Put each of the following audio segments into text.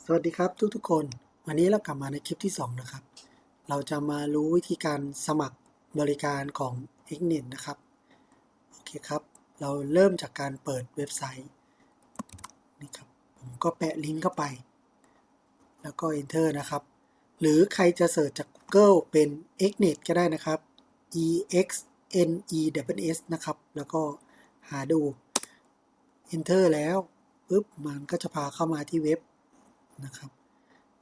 สวัสดีครับทุกคนวันนี้เรากลับมาในคลิปที่2นะครับเราจะมารู้วิธีการสมัครบริการของ XNET นะครับโอเคครับเราเริ่มจากการเปิดเว็บไซต์นี่ครับผมก็แปะลิงก์เข้าไปแล้วก็ Enter นะครับหรือใครจะเสิร์ชจาก Google เป็น XNET ก็ได้นะครับ EXNESS นะครับแล้วก็หาดู Enter แล้วปุ๊บมันก็จะพาเข้ามาที่เว็บนะครับ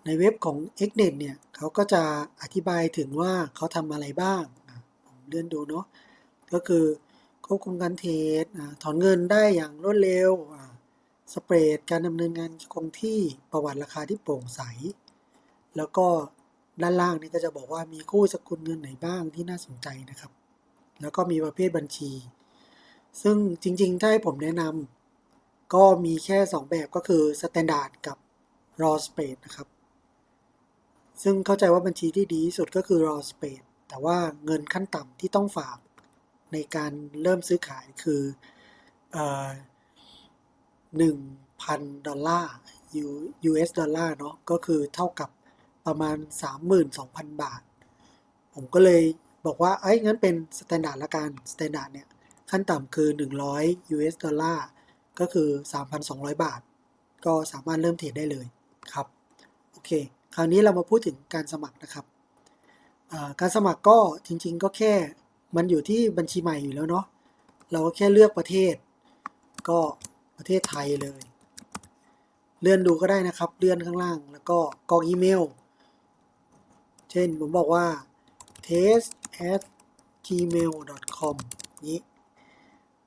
ในเว็บของ XNET เนี่ยเขาก็จะอธิบายถึงว่าเขาทำอะไรบ้างผมเลื่อนดูเนาะก็คือควบคุมการเทรดถอนเงินได้อย่างรวดเร็วสเปรดการดำเนินงานคงที่ประวัติราคาที่โปร่งใสแล้วก็ด้านล่างนี่ก็จะบอกว่ามีคู่สกุลเงินไหนบ้างที่น่าสนใจนะครับแล้วก็มีประเภทบัญชีซึ่งจริงๆถ้าให้ผมแนะนำก็มีแค่2แบบก็คือ Standard กับ Raw Spread นะครับซึ่งเข้าใจว่าบัญชีที่ดีที่สุดก็คือ raw spread แต่ว่าเงินขั้นต่ำที่ต้องฝากในการเริ่มซื้อขายคือ$1,000 US ดอลลาร์เนาะก็คือเท่ากับประมาณ 32,000 บาทผมก็เลยบอกว่างั้นเป็น standard ละกัน standard เนี่ยขั้นต่ำคือ100 US ดอลลาร์ก็คือ 3,200 บาทก็สามารถเริ่มเทรดได้เลยครับโอเคคราวนี้เรามาพูดถึงการสมัครนะครับการสมัครก็จริงๆก็แค่มันอยู่ที่บัญชีใหม่อยู่แล้วเนาะเราก็แค่เลือกประเทศก็ประเทศไทยเลยเลื่อนดูก็ได้นะครับเลื่อนข้างล่างแล้วก็กรอกอีเมลเช่นผมบอกว่า test@gmail.com นี้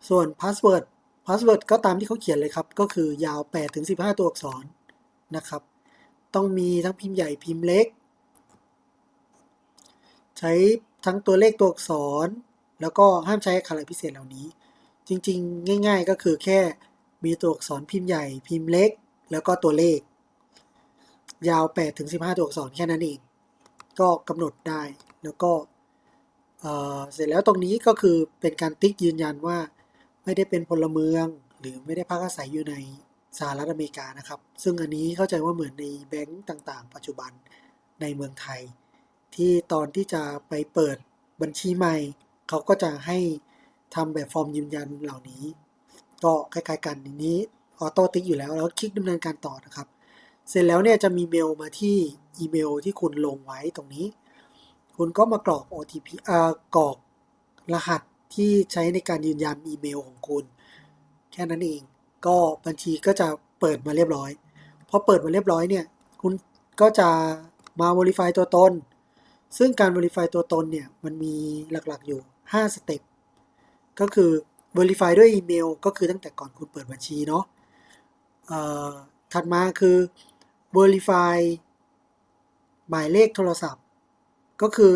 ส่วนพาสเวิร์ดก็ตามที่เขาเขียนเลยครับก็คือยาว 8-15 ตัวอักษรนะครับต้องมีทั้งพิมพ์ใหญ่พิมพ์เล็กใช้ทั้งตัวเลขตัวอักษรแล้วก็ห้ามใช้อักขระพิเศษเหล่านี้จริงๆง่ายๆก็คือแค่มีตัวอักษรพิมพ์ใหญ่พิมพ์เล็กแล้วก็ตัวเลขยาว 8-15 ตัวอักษรแค่นั้นเองก็กำหนดได้แล้วก็เสร็จแล้วตรงนี้ก็คือเป็นการติ๊กยืนยันว่าไม่ได้เป็นพลเมืองหรือไม่ได้พักอาศัยอยู่ในสหรัฐอเมริกานะครับซึ่งอันนี้เข้าใจว่าเหมือนในแบงก์ต่างๆปัจจุบันในเมืองไทยที่ตอนที่จะไปเปิดบัญชีใหม่เขาก็จะให้ทำแบบฟอร์มยืนยันเหล่านี้ก็คล้ายๆกันอย่างนี้ออโต้ติ๊กอยู่แล้วแล้วคลิกดำเนินการต่อนะครับเสร็จแล้วเนี่ยจะมีเมลมาที่อีเมลที่คุณลงไว้ตรงนี้คุณก็มากรอก OTP กรอกรหัสที่ใช้ในการยืนยันอีเมลของคุณแค่นั้นเองก็บัญชีก็จะเปิดมาเรียบร้อยพอเปิดมาเรียบร้อยเนี่ยคุณก็จะมา verify ตัวตนซึ่งการ verify ตัวตนเนี่ยมันมีหลักๆอยู่5สเต็ปก็คือ verify ด้วยอีเมลก็คือตั้งแต่ก่อนคุณเปิดบัญชีเนาะถัดมาคือ verify หมายเลขโทรศัพท์ก็คือ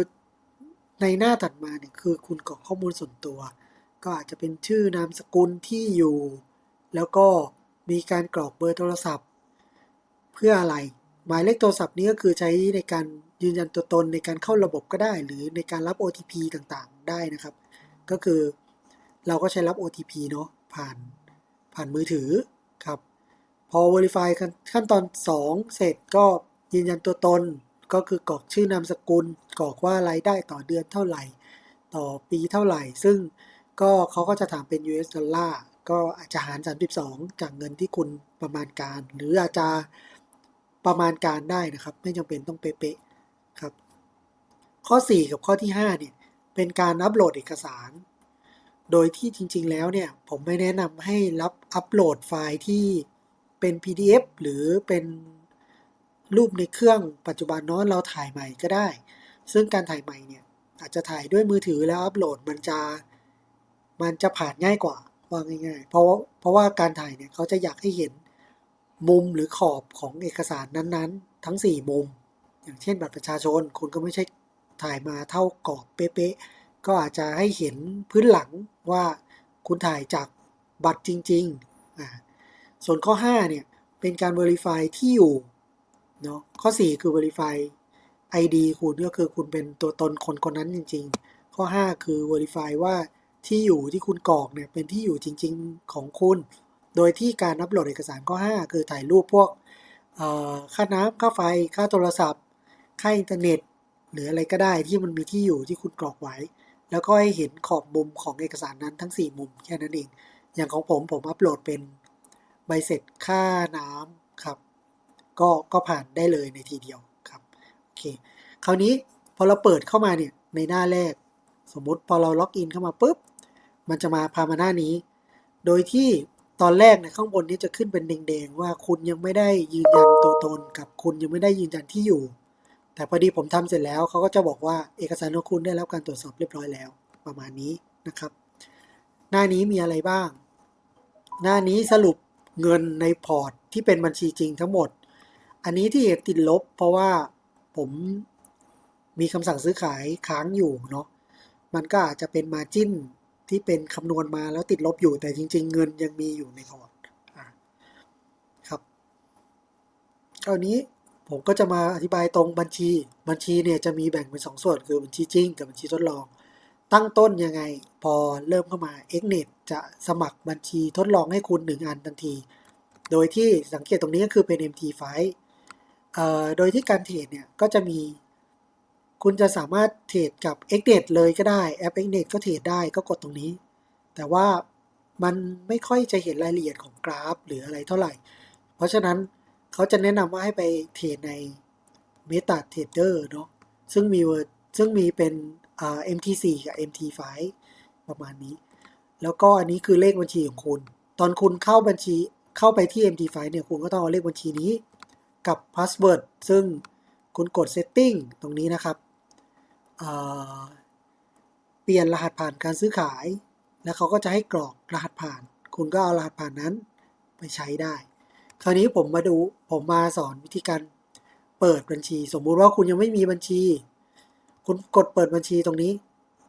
ในหน้าถัดมาเนี่ยคือคุณกรอกข้อมูลส่วนตัวก็อาจจะเป็นชื่อนามสกุลที่อยู่แล้วก็มีการกรอกเบอร์โทรศัพท์เพื่ออะไรหมายเลขโทรศัพท์นี้ก็คือใช้ในการยืนยันตัวตนในการเข้าระบบก็ได้หรือในการรับ OTP ต่างๆได้นะครับก็คือเราก็ใช้รับ OTP เนาะผ่านมือถือครับพอ verify ขั้นตอน2เสร็จก็ยืนยันตัวตนก็คือกรอกชื่อนามสกุลกรอกว่ารายได้ต่อเดือนเท่าไหร่ต่อปีเท่าไหร่ซึ่งก็เขาก็จะถามเป็น US ดอลลาร์ก็อาจจะหาร32จากเงินที่คุณประมาณการหรืออาจจะประมาณการได้นะครับไม่จำเป็นต้องเป๊ะๆครับข้อ4กับข้อที่5เนี่ยเป็นการอัปโหลดเอกสารโดยที่จริงๆแล้วเนี่ยผมไม่แนะนำให้รับอัปโหลดไฟล์ที่เป็น PDF หรือเป็นรูปในเครื่องปัจจุบันเนาะเราถ่ายใหม่ก็ได้ซึ่งการถ่ายใหม่เนี่ยอาจจะถ่ายด้วยมือถือแล้วอัปโหลดมันจะผ่านง่ายกว่าว่าง่ายๆเพราะว่าการถ่ายเนี่ยเขาจะอยากให้เห็นมุมหรือขอบของเอกสารนั้นๆทั้ง4มุมอย่างเช่นบัตรประชาชนคุณก็ไม่ใช่ถ่ายมาเท่ากรอบเป๊ะๆก็อาจจะให้เห็นพื้นหลังว่าคุณถ่ายจากบัตรจริงๆส่วนข้อ5เนี่ยเป็นการ verify ที่อยู่เนาะข้อ4คือ verify ID คุณก็คือคุณเป็นตัวตนคนนั้นจริงๆข้อ5คือ verify ว่าที่อยู่ที่คุณกรอกเนี่ยเป็นที่อยู่จริงๆของคุณโดยที่การอัปโหลดเอกสารข้อ5คือถ่ายรูปพวก ค่าน้ำค่าไฟค่าโทรศัพท์ค่าอินเทอร์เน็ตหรืออะไรก็ได้ที่มันมีที่อยู่ที่คุณกรอกไว้แล้วก็ให้เห็นขอบมุมของเอกสารนั้นทั้ง4มุมแค่นั้นเองอย่างของผมอัปโหลดเป็นใบเสร็จค่าน้ำครับก็ผ่านได้เลยในทีเดียวครับโอเคคราวนี้พอเราเปิดเข้ามาเนี่ยในหน้าแรกสมมุติพอเราล็อกอินเข้ามาปุ๊บมันจะมาพามาหน้านี้โดยที่ตอนแรกเนี่ยข้างบนนี้จะขึ้นเป็นแดงๆว่าคุณยังไม่ได้ยืนยันตัวตนกับคุณยังไม่ได้ยืนยันที่อยู่แต่พอดีผมทำเสร็จแล้วเขาก็จะบอกว่าเอกสารของคุณได้รับการตรวจสอบเรียบร้อยแล้วประมาณนี้นะครับหน้านี้มีอะไรบ้างหน้านี้สรุปเงินในพอร์ตที่เป็นบัญชีจริงทั้งหมดอันนี้ที่ติดลบเพราะว่าผมมีคำสั่งซื้อขายค้างอยู่เนาะมันก็อาจจะเป็นมาจิ้นที่เป็นคำนวณมาแล้วติดลบอยู่แต่จริงๆเงินยังมีอยู่ในพอร์ตครับคราวนี้ผมก็จะมาอธิบายตรงบัญชีเนี่ยจะมีแบ่งเป็น2 ส่วนคือบัญชีจริงกับบัญชีทดลองตั้งต้นยังไงพอเริ่มเข้ามา Xnet จะสมัครบัญชีทดลองให้คุณ1อันทันทีโดยที่สังเกตตรงนี้ก็คือเป็น MT File โดยที่การเทรดเนี่ยก็จะมีคุณจะสามารถเทรดกับ Xnet เลยก็ได้แอป Xnet ก็เทรดได้ก็กดตรงนี้แต่ว่ามันไม่ค่อยจะเห็นรายละเอียดของกราฟหรืออะไรเท่าไหร่เพราะฉะนั้นเขาจะแนะนำว่าให้ไปเทรดใน MetaTrader เนาะซึ่งมีเป็นMT4 กับ MT5 ประมาณนี้แล้วก็อันนี้คือเลขบัญชีของคุณตอนคุณเข้าบัญชีเข้าไปที่ MT5 เนี่ยคุณก็ต้องเอาเลขบัญชีนี้กับพาสเวิร์ดซึ่งคุณกด setting ตรงนี้นะครับเปลี่ยนรหัสผ่านการซื้อขายแล้วเขาก็จะให้กรอกรหัสผ่านคุณก็เอารหัสผ่านนั้นไปใช้ได้คราวนี้ผมมาสอนวิธีการเปิดบัญชีสมมุติว่าคุณยังไม่มีบัญชีคุณกดเปิดบัญชีตรงนี้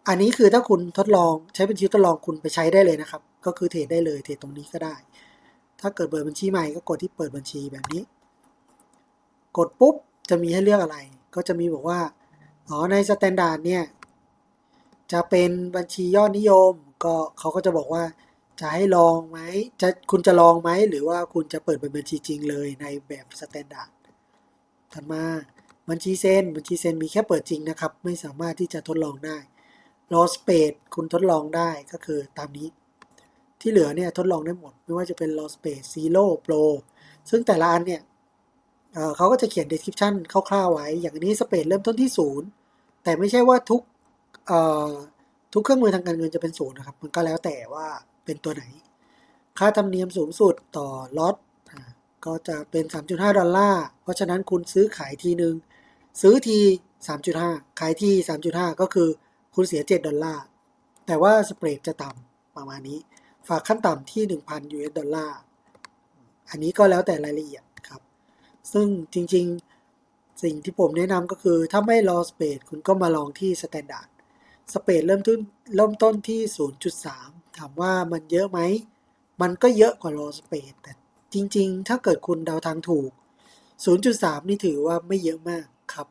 อันนี้คือถ้าคุณทดลองใช้บัญชีทดลองคุณไปใช้ได้เลยนะครับก็คือเทรดได้เลยเทรดตรงนี้ก็ได้ถ้าเกิดเปิดบัญชีใหม่ก็กดที่เปิดบัญชีแบบนี้กดปุ๊บจะมีให้เลือกอะไรก็จะมีบอกว่าในสแตนดาร์ดเนี่ยจะเป็นบัญชียอดนิยมก็เขาก็จะบอกว่าจะให้ลองไหมคุณจะลองไหมหรือว่าคุณจะเปิดเป็นบัญชีจริงเลยในแบบสแตนดาร์ดถัดมาบัญชีเซนมีแค่เปิดจริงนะครับไม่สามารถที่จะทดลองได้รอสเปดคุณทดลองได้ก็คือตามนี้ที่เหลือเนี่ยทดลองได้หมดไม่ว่าจะเป็น Low Space Zero Pro ซึ่งแต่ละอันเนี่ยเขาก็จะเขียน description คร่าวๆไว้อย่างนี้สเปดเริ่มต้นที่0แต่ไม่ใช่ว่าเอ่อทุกเครื่องมือทางการเงินจะเป็น0นะครับมันก็แล้วแต่ว่าเป็นตัวไหนค่าธรรมเนียมสูงสุดต่อล็อตก็จะเป็น 3.5 ดอลลาร์เพราะฉะนั้นคุณซื้อขายทีนึงซื้อที 3.5 ขายที 3.5 ก็คือคุณเสีย7 ดอลลาร์แต่ว่าสเปรดจะต่ำประมาณนี้ฝากขั้นต่ำที่ 1,000 US ดอลลาร์อันนี้ก็แล้วแต่รายละเอียดครับซึ่งจริงๆสิ่งที่ผมแนะนำก็คือถ้าไม่รอสเปดคุณก็มาลองที่สแตนดาร์ดสเปดเริ่มต้นที่ 0.3 ถามว่ามันเยอะไหมมันก็เยอะกว่ารอสเปดแต่จริงๆถ้าเกิดคุณเดาทางถูก 0.3 นี่ถือว่าไม่เยอะมากครับ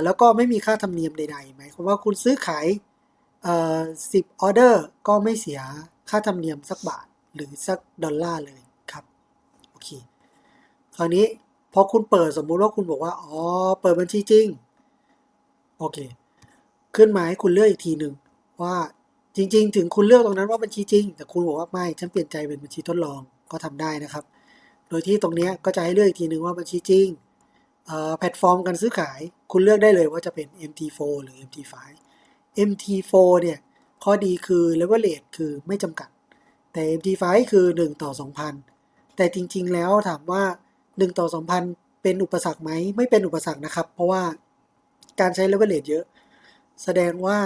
แล้วก็ไม่มีค่าธรรมเนียมใดๆหมายความว่าคุณซื้อขาย10ออเดอร์ก็ไม่เสียค่าธรรมเนียมสักบาทหรือสักดอลลาร์เลยครับโอเคคราวนี้พอคุณเปิดสมมุติว่าคุณบอกว่าเปิดบัญชีจริงโอเคขึ้นมาให้คุณเลือกอีกทีหนึ่งว่าจริงๆถึงคุณเลือกตรงนั้นว่าบัญชีจริงแต่คุณบอกว่าไม่ฉันเปลี่ยนใจเป็นบัญชีทดลองก็ทำได้นะครับโดยที่ตรงนี้ก็จะให้เลือกอีกทีหนึ่งว่าบัญชีจริงแพลตฟอร์มการซื้อขายคุณเลือกได้เลยว่าจะเป็น MT4 หรือ MT5 MT4 เนี่ยข้อดีคือ leverage คือไม่จำกัดแต่ MT5 คือ1ต่อ 2,000แต่จริงๆแล้วถามว่า1ต่อ 2,000เป็นอุปสรรคไหมไม่เป็นอุปสรรคนะครับเพราะว่าการใช้ leverage เยอะแสดงว่า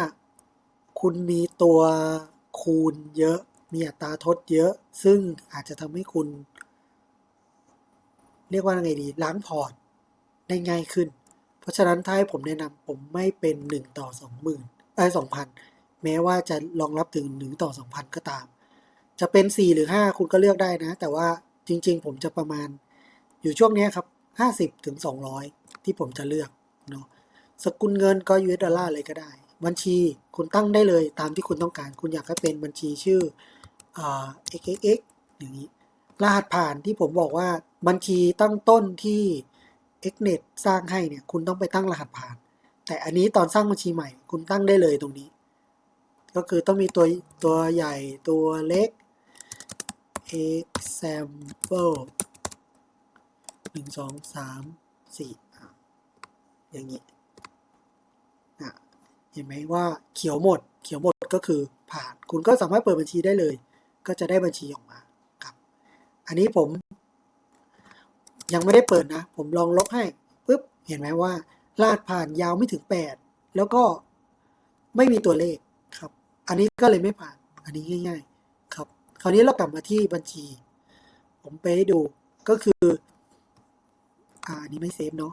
คุณมีตัวคูณเยอะมีอัตราทดเยอะซึ่งอาจจะทำให้คุณเรียกว่าไงดีล้างพอร์ตได้ง่ายขึ้นเพราะฉะนั้นถ้าให้ผมแนะนำผมไม่เป็น1ต่อ20,0002,000แม้ว่าจะรองรับถึง1ต่อ2,000ก็ตามจะเป็น4หรือ5คุณก็เลือกได้นะแต่ว่าจริงๆผมจะประมาณอยู่ช่วงนี้ครับ50ถึง200ที่ผมจะเลือกเนาะสกุลเงินก็ US ดอลลาร์เลยก็ได้บัญชีคุณตั้งได้เลยตามที่คุณต้องการคุณอยากให้เป็นบัญชีชื่อXXX อย่างนี้ รหัสผ่านที่ผมบอกว่าบัญชีตั้งต้นที่ Xnet สร้างให้เนี่ยคุณต้องไปตั้งรหัสผ่านแต่อันนี้ตอนสร้างบัญชีใหม่คุณตั้งได้เลยตรงนี้ก็คือต้องมีตัวใหญ่ตัวเล็ก example 1 2 3 4อย่างนี้เห็นไหมว่าเขียวหมดก็คือผ่านคุณก็สามารถเปิดบัญชีได้เลยก็จะได้บัญชีออกมาครับอันนี้ผมยังไม่ได้เปิดนะผมลองลบให้ปุ๊บเห็นไหมว่ารหัสผ่านยาวไม่ถึง8แล้วก็ไม่มีตัวเลขครับอันนี้ก็เลยไม่ผ่านอันนี้ง่ายๆครับคราวนี้เรากลับมาที่บัญชีผมไปให้ดูก็คืออันนี้ไม่เซฟเนาะ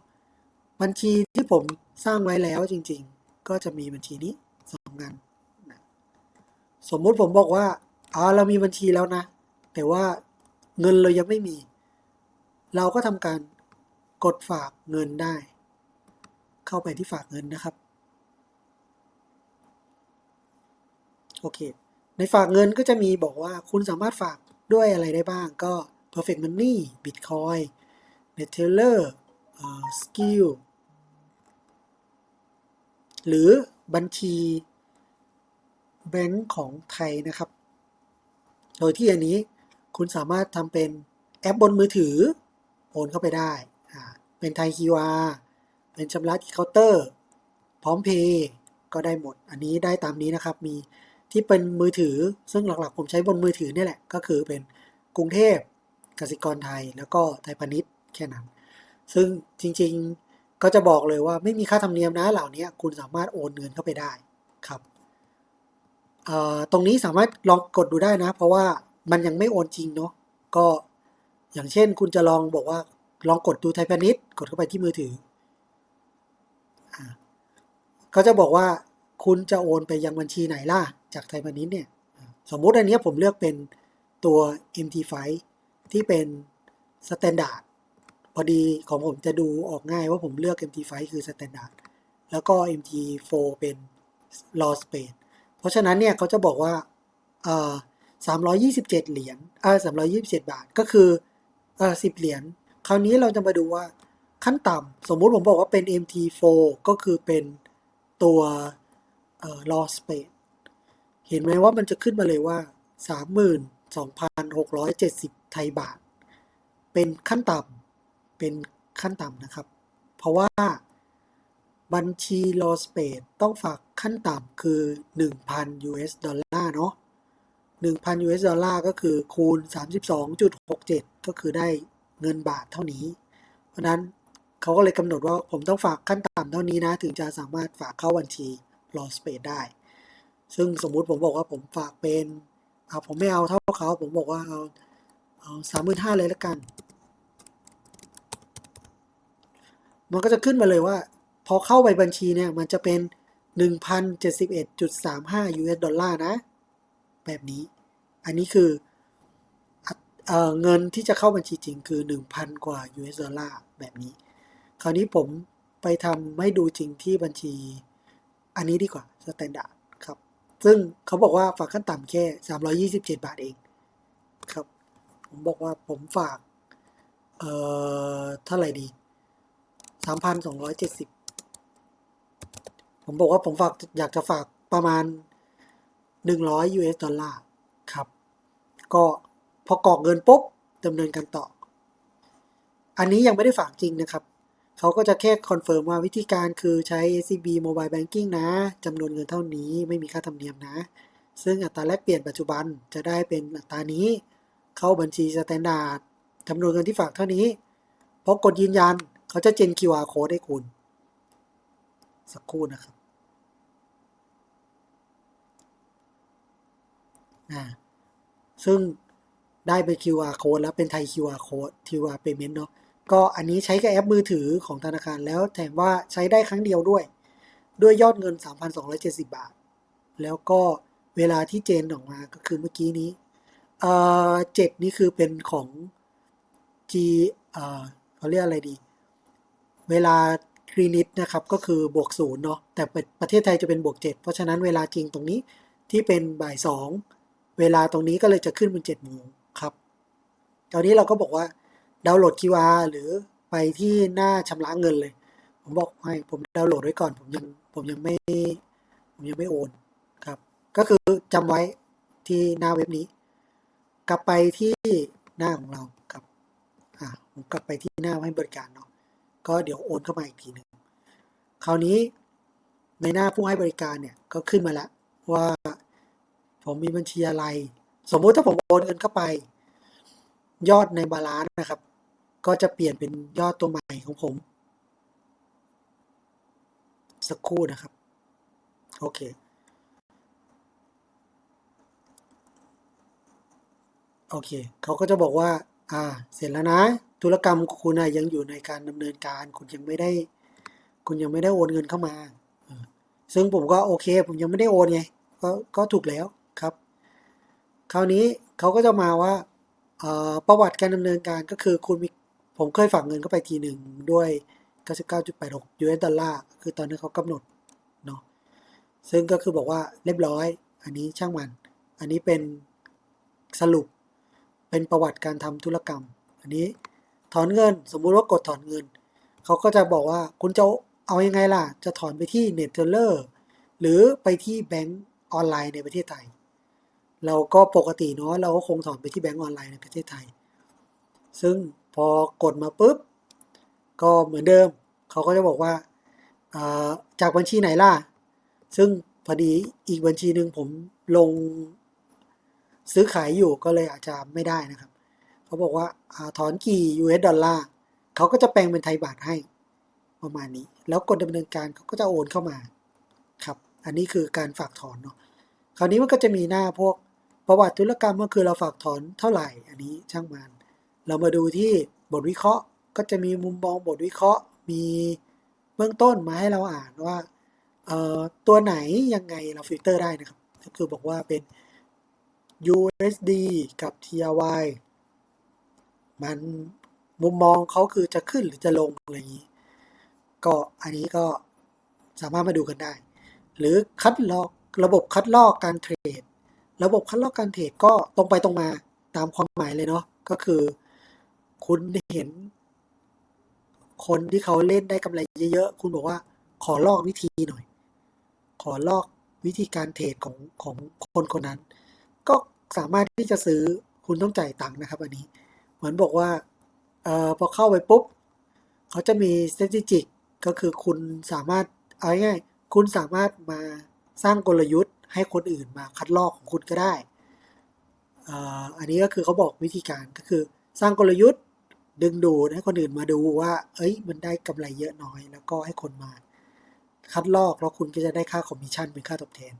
บัญชีที่ผมสร้างไว้แล้วจริงๆก็จะมีบัญชีนี้2 อันสมมุติผมบอกว่าเรามีบัญชีแล้วนะแต่ว่าเงินเรายังไม่มีเราก็ทำการกดฝากเงินได้เข้าไปที่ฝากเงินนะครับโอเคในฝากเงินก็จะมีบอกว่าคุณสามารถฝากด้วยอะไรได้บ้างก็ Perfect Money Bitcoin Neteller Skill หรือบัญชีแบงก์ของไทยนะครับโดยที่อันนี้คุณสามารถทำเป็นแอปบนมือถือโอนเข้าไปได้เป็นไทย QR เป็นชำระที่เคาน์เตอร์พร้อมเพย์ก็ได้หมดอันนี้ได้ตามนี้นะครับมีที่เป็นมือถือซึ่งหลักๆผมใช้บนมือถือนี่แหละก็คือเป็นกรุงเทพกสิกรไทยแล้วก็ไทยพาณิชย์แค่นั้นซึ่งจริงๆก็จะบอกเลยว่าไม่มีค่าธรรมเนียมนะเหล่านี้คุณสามารถโอนเงินเข้าไปได้ครับตรงนี้สามารถลองกดดูได้นะเพราะว่ามันยังไม่โอนจริงเนาะก็อย่างเช่นคุณจะลองบอกว่าลองกดดูไทยพาณิชย์กดเข้าไปที่มือถือก็จะบอกว่าคุณจะโอนไปยังบัญชีไหนล่ะจากไทยพาณิชย์เนี่ยสมมุติอันนี้ผมเลือกเป็นตัว MT5 ที่เป็น Standard พอดีของผมจะดูออกง่ายว่าผมเลือก MT5 คือ Standard แล้วก็ MT4 เป็น Law Space เพราะฉะนั้นเนี่ยเขาจะบอกว่า327 เหรียญ327 บาทก็คือ10 เหรียญคราวนี้เราจะมาดูว่าขั้นต่ำสมมุติผมบอกว่าเป็น MT4 ก็คือเป็นตัวLaw Space เห็นไหมว่ามันจะขึ้นมาเลยว่า 32,670 ไทยบาทเป็นขั้นต่ำนะครับเพราะว่าบัญชี Law Space ต้องฝากขั้นต่ำคือ 1,000 US ดอลลาร์เนาะ1,000 US ดอลลาร์ก็คือคูณ 32.67 ก็คือได้เงินบาทเท่านี้เพราะนั้นเขาก็เลยกำหนดว่าผมต้องฝากขั้นต่ำเท่านี้นะถึงจะสามารถฝากเข้าบัญชี Law Space ได้ซึ่งสมมุติผมบอกว่าผมฝากเป็นผมไม่เอาเท่าเขาผมบอกว่าเอา35,000เลยละกันมันก็จะขึ้นมาเลยว่าพอเข้าไปบัญชีเนี่ยมันจะเป็น 1,071.35 US ดอลลาร์นะแบบนี้อันนี้คือเงินที่จะเข้าบัญชีจริงคือ 1,000 กว่า US ดอลลาร์แบบนี้คราวนี้ผมไปทำให้ดูจริงที่บัญชีอันนี้ดีกว่า Standard ครับซึ่งเขาบอกว่าฝากขั้นต่ำแค่327 บาทเองครับผมบอกว่าผมฝากเท่าไหร่ดี 3,270 ผมบอกว่าผมอยากจะฝากประมาณ100 US ดอลลาร์ครับก็พอกรอกเงินปุ๊บดำเนินการต่ออันนี้ยังไม่ได้ฝากจริงนะครับเขาก็จะแค่คอนเฟิร์มว่าวิธีการคือใช้ SCB Mobile Banking นะจำนวนเงินเท่านี้ไม่มีค่าธรรมเนียมนะซึ่งอัตราแลกเปลี่ยนปัจจุบันจะได้เป็นอัตรานี้เข้าบัญชี Standard จำนวนเงินที่ฝากเท่านี้พอกดยืนยันเขาจะเจน QR Code ให้คุณสักครู่นะครับซึ่งได้เป็น QR Code แล้วเป็นไทย QR Code QR Payment เนาะก็อันนี้ใช้กับแอปมือถือของธนาคารแล้วแถมว่าใช้ได้ครั้งเดียวด้วยยอดเงิน 3,270 บาทแล้วก็เวลาที่เจนออกมาก็คือเมื่อกี้นี้7นี่คือเป็นของ G เขาเรียกอะไรดีเวลากรีนิชนะครับก็คือบวก0เนาะแต่ประเทศไทยจะเป็นบวก7เพราะฉะนั้นเวลาจริงตรงนี้ที่เป็นบ่าย2เวลาตรงนี้ก็เลยจะขึ้นเป็น7 โมงครับ ตอนนี้เราก็บอกว่าดาวน์โหลด QR หรือไปที่หน้าชำระเงินเลยผมบอกให้ผมดาวน์โหลดไว้ก่อนผมยังไม่โอนครับก็คือจำไว้ที่หน้าเว็บนี้กลับไปที่หน้าของเราครับผมกลับไปที่หน้าให้บริการเนาะก็เดี๋ยวโอนเข้ามาอีกทีหนึ่งคราวนี้ในหน้าผู้ให้บริการเนี่ยก็ขึ้นมาแล้วว่าผมมีบัญชีอะไรสมมุติถ้าผมโอนเงินเข้าไปยอดในบาลานซ์นะครับก็จะเปลี่ยนเป็นยอดตัวใหม่ของผมสักครู่นะครับโอเคเขาก็จะบอกว่าเสร็จแล้วนะธุรกรรมคุณยังอยู่ในการดำเนินการคุณยังไม่ได้โอนเงินเข้ามาซึ่งผมก็โอเคผมยังไม่ได้โอนไงก็ถูกแล้วครับคราวนี้เขาก็จะมาว่าประวัติการดำเนินการก็คือผมเคยฝากเงินเข้าไปทีหนึ่งด้วย 99.86 US ดอลลาร์คือตอนนั้นเขากำหนดเนาะซึ่งก็คือบอกว่าเรียบร้อยอันนี้ช่างมันอันนี้เป็นสรุปเป็นประวัติการทำธุรกรรมอันนี้ถอนเงินสมมุติว่ากดถอนเงินเขาก็จะบอกว่าคุณจะเอายังไงล่ะจะถอนไปที่เน็ตเทเลอร์หรือไปที่แบงก์ออนไลน์ในประเทศไทยเราก็ปกติเนาะเราก็คงถอนไปที่แบงก์ออนไลน์ในประเทศไทยซึ่งพอกดมาปุ๊บก็เหมือนเดิมเขาก็จะบอกว่าจากบัญชีไหนล่ะซึ่งพอดีอีกบัญชีหนึ่งผมลงซื้อขายอยู่ก็เลยอาจจะไม่ได้นะครับเขาบอกว่าถอนกี่ US ดอลลาร์เขาก็จะแปลงเป็นไทยบาทให้ประมาณนี้แล้วกดดำเนินการเขาก็จะโอนเข้ามาครับอันนี้คือการฝากถอนเนาะคราวนี้มันก็จะมีหน้าพวกประวัติธุรกรรมก็คือเราฝากถอนเท่าไหร่อันนี้ช่างมันเรามาดูที่บทวิเคราะห์ก็จะมีมุมมองบทวิเคราะห์มีเบื้องต้นมาให้เราอ่านว่าตัวไหนยังไงเราฟิลเตอร์ได้นะครับก็คือบอกว่าเป็น USD กับ TRY มันมุมมองเขาคือจะขึ้นหรือจะลงอะไรอย่างนี้ก็อันนี้ก็สามารถมาดูกันได้หรือคัดลอกระบบคัดลอกการเทรดระบบคัดลอกการเทรดก็ตรงไปตรงมาตามความหมายเลยเนาะก็คือคุณเห็นคนที่เขาเล่นได้กำไรเยอะๆคุณบอกว่าขอลอกวิธีหน่อยขอลอกวิธีการเทรดของคนคนนั้นก็สามารถที่จะซื้อคุณต้องจ่ายตังค์นะครับอันนี้เหมือนบอกว่าพอเข้าไปปุ๊บเขาจะมี strategic ก็คือคุณสามารถเอาง่ายๆคุณสามารถมาสร้างกลยุทธ์ให้คนอื่นมาคัดลอกของคุณก็ได้อันนี้ก็คือเขาบอกวิธีการก็คือสร้างกลยุทธ์ดึงดูดให้คนอื่นมาดูว่าเอ้ยมันได้กำไรเยอะน้อยแล้วก็ให้คนมาคัดลอกแล้วคุณก็จะได้ค่าคอมมิชชั่นเป็นค่าตอบแทน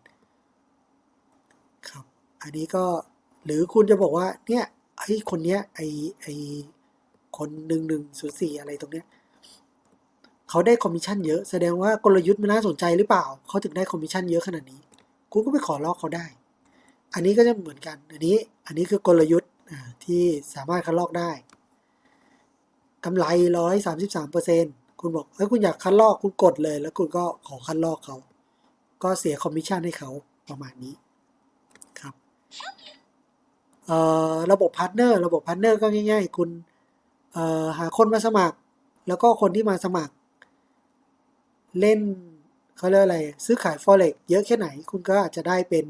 ครับอันนี้ก็หรือคุณจะบอกว่าเนี่ยไอ้คนเนี้ยไอคน1104อะไรตรงเนี้ยเขาได้คอมมิชชั่นเยอะแสดงว่ากลยุทธ์มันน่าสนใจหรือเปล่าเขาถึงได้คอมมิชชั่นเยอะขนาดนี้คุณก็ไปขอลอกเขาได้อันนี้ก็จะเหมือนกันอันนี้คือกลยุทธ์ที่สามารถคัดลอกได้กำไร133%คุณบอกเฮ้ยคุณอยากคัดลอกคุณกดเลยแล้วคุณก็ขอคัดลอกเขาก็เสียคอมมิชชั่นให้เขาประมาณนี้ครับระบบพาร์ทเนอร์ก็ง่ายๆคุณหาคนมาสมัครแล้วก็คนที่มาสมัครเล่นเขาเรียกอะไรซื้อขาย Forex เยอะแค่ไหนคุณก็อาจจะได้เป็น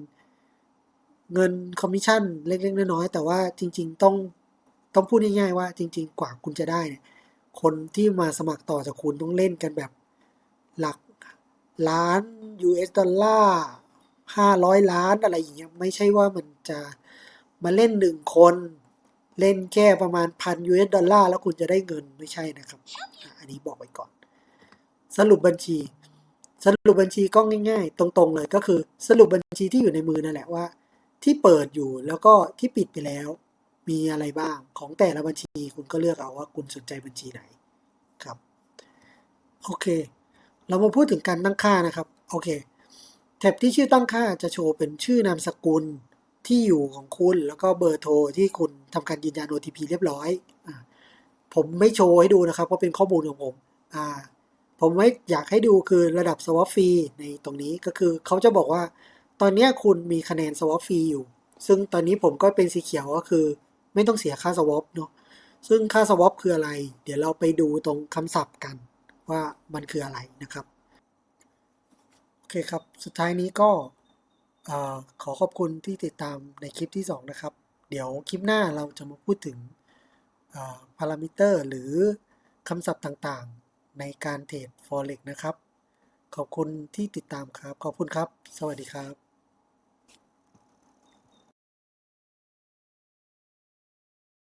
เงินคอมมิชชั่นเล็กๆน้อยๆแต่ว่าจริงๆต้องพูดง่ายๆว่าจริงๆกว่าคุณจะได้เนี่ยคนที่มาสมัครต่อจากคุณต้องเล่นกันแบบหลักล้าน US ดอลลาร์500 ล้านอะไรอย่างเงี้ยไม่ใช่ว่ามันจะมาเล่น1 คนเล่นแค่ประมาณ1,000 US ดอลลาร์แล้วคุณจะได้เงินไม่ใช่นะครับอันนี้บอกไว้ก่อนสรุปบัญชีก็ง่ายๆตรงๆเลยก็คือสรุปบัญชีที่อยู่ในมือนั่นแหละว่าที่เปิดอยู่แล้วก็ที่ปิดไปแล้วมีอะไรบ้างของแต่ละบัญชีคุณก็เลือกเอาว่าคุณสนใจบัญชีไหนครับโอเคเรามาพูดถึงการตั้งค่านะครับโอเคแท็บที่ชื่อตั้งค่าจะโชว์เป็นชื่อนามสกุลที่อยู่ของคุณแล้วก็เบอร์โทรที่คุณทำการยืนยัน OTP เรียบร้อยผมไม่โชว์ให้ดูนะครับเพราะเป็นข้อมูลของผมผมไม่อยากให้ดูคือระดับ swap fee ในตรงนี้ก็คือเขาจะบอกว่าตอนนี้คุณมีคะแนน swap fee อยู่ซึ่งตอนนี้ผมก็เป็นสีเขียวก็คือไม่ต้องเสียค่า swap เนาะ ซึ่งค่า swap คืออะไร เดี๋ยวเราไปดูตรงคำศัพท์กันว่ามันคืออะไรนะครับโอเคครับสุดท้ายนี้ก็ขอขอบคุณที่ติดตามในคลิปที่2นะครับเดี๋ยวคลิปหน้าเราจะมาพูดถึงพารามิเตอร์หรือคำศัพท์ต่างๆในการเทรด Forex นะครับขอบคุณที่ติดตามครับขอบคุณครับสวัสดีครับ